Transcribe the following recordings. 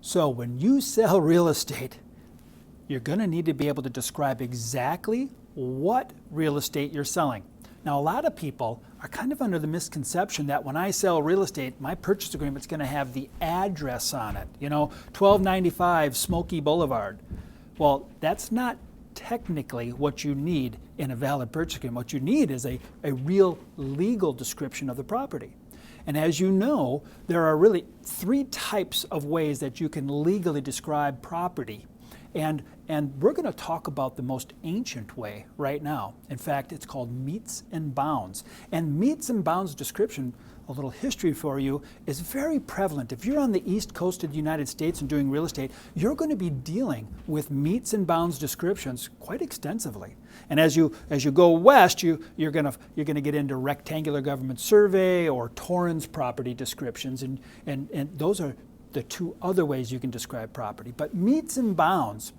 So when you sell real estate, you're going to need to be able to describe exactly what real estate you're selling. Now, a lot of people are kind of under the misconception that when I sell real estate, my purchase agreement's going to have the address on it, 1295 Smoky Boulevard. Well, that's not technically what you need in a valid purchase agreement. What you need is a real legal description of the property. And as you know, there are really three types of ways that you can legally describe property. And we're going to talk about the most ancient way right now. In fact, it's called metes and bounds. And metes and bounds description, a little history for you, is very prevalent. If you're on the East Coast of the United States and doing real estate, you're going to be dealing with metes and bounds descriptions quite extensively. And as you go west, you're going to get into rectangular government survey or Torrens property descriptions, and those are the two other ways you can describe property. But metes and bounds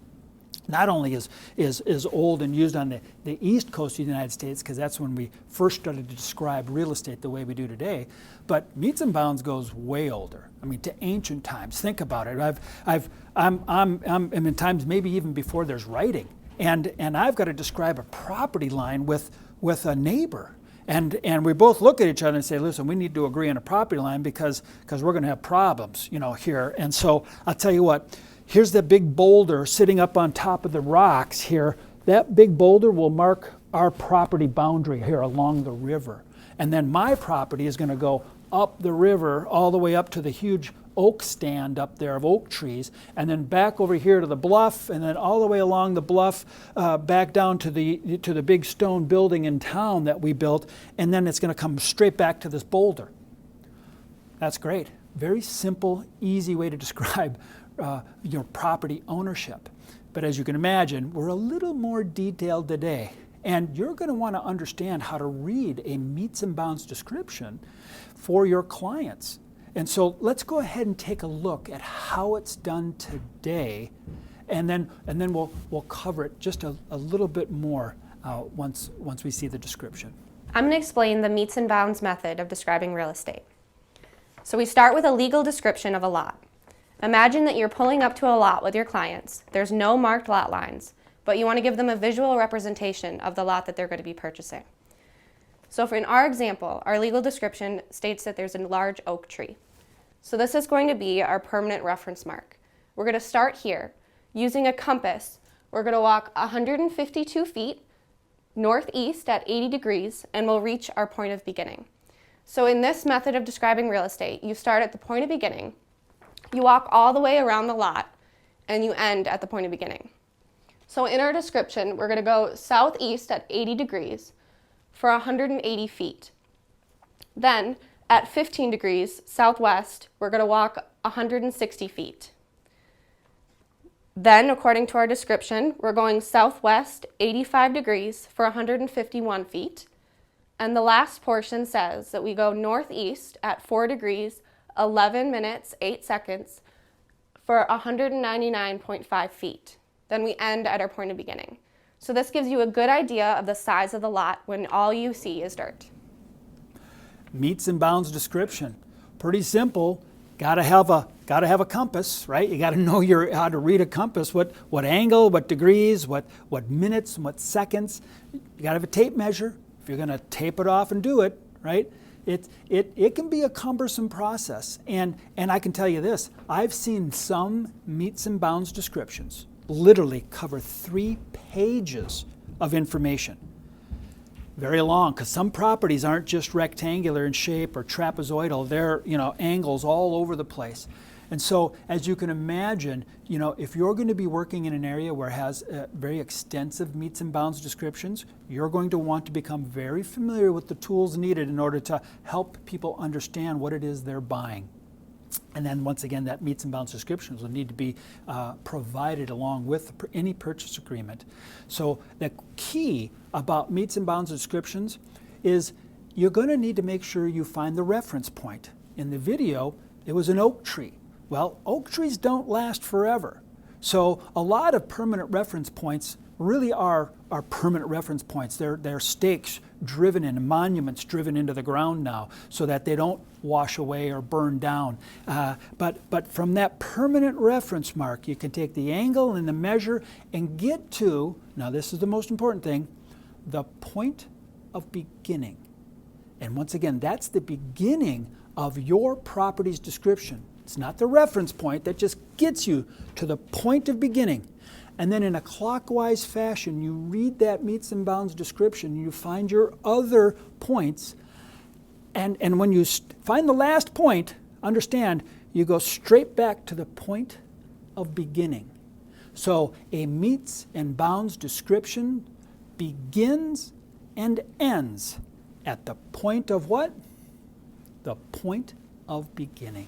not only is old and used on the East Coast of the United States, because that's when we first started to describe real estate the way we do today, but metes and bounds goes way older. I mean, to ancient times. Think about it. I'm in times maybe even before there's writing, and I've got to describe a property line with a neighbor. And we both look at each other and say, listen, we need to agree on a property line because we're going to have problems, here. And so I'll tell you what, here's the big boulder sitting up on top of the rocks here. That big boulder will mark our property boundary here along the river. And then my property is going to go up the river all the way up to the huge oak stand up there of oak trees, and then back over here to the bluff, and then all the way along the bluff back down to the big stone building in town that we built, and then it's going to come straight back to this boulder. That's great. Very simple, easy way to describe your property ownership. But as you can imagine, we're a little more detailed today, and you're going to want to understand how to read a metes and bounds description for your clients. And so let's go ahead and take a look at how it's done today, and then we'll cover it just a little bit more once we see the description. I'm going to explain the metes and bounds method of describing real estate. So we start with a legal description of a lot. Imagine that you're pulling up to a lot with your clients. There's no marked lot lines, but you want to give them a visual representation of the lot that they're going to be purchasing. So in our example, our legal description states that there's a large oak tree. So this is going to be our permanent reference mark. We're going to start here. Using a compass, we're going to walk 152 feet northeast at 80 degrees, and we'll reach our point of beginning. So in this method of describing real estate, you start at the point of beginning, you walk all the way around the lot, and you end at the point of beginning. So in our description, we're going to go southeast at 80 degrees for 180 feet. Then, at 15 degrees southwest, we're going to walk 160 feet. Then, according to our description, we're going southwest 85 degrees for 151 feet. And the last portion says that we go northeast at 4 degrees, 11 minutes, 8 seconds for 199.5 feet. Then we end at our point of beginning. So this gives you a good idea of the size of the lot when all you see is dirt. Metes and bounds description. Pretty simple. Gotta have a compass, right? You gotta know how to read a compass, what angle, what degrees, what minutes, and what seconds. You gotta have a tape measure if you're gonna tape it off and do it, right? It can be a cumbersome process. And I can tell you this, I've seen some metes and bounds descriptions literally cover 3 pages of information. Very long, because some properties aren't just rectangular in shape or trapezoidal, they're angles all over the place. And so, as you can imagine, if you're going to be working in an area where it has very extensive metes and bounds descriptions, you're going to want to become very familiar with the tools needed in order to help people understand what it is they're buying. And then once again, that metes and bounds descriptions will need to be provided along with any purchase agreement. So the key about metes and bounds descriptions is you're going to need to make sure you find the reference point. In the video, it was an oak tree. Well, oak trees don't last forever. So a lot of permanent reference points really are permanent reference points. They're stakes driven in, monuments driven into the ground now, so that they don't wash away or burn down. But from that permanent reference mark, you can take the angle and the measure and get to, now this is the most important thing, the point of beginning. And once again, that's the beginning of your property's description. It's not the reference point, that just gets you to the point of beginning. And then in a clockwise fashion, you read that meets and bounds description, you find your other points, and when you find the last point, understand, you go straight back to the point of beginning. So a meets and bounds description begins and ends at the point of what? The point of beginning.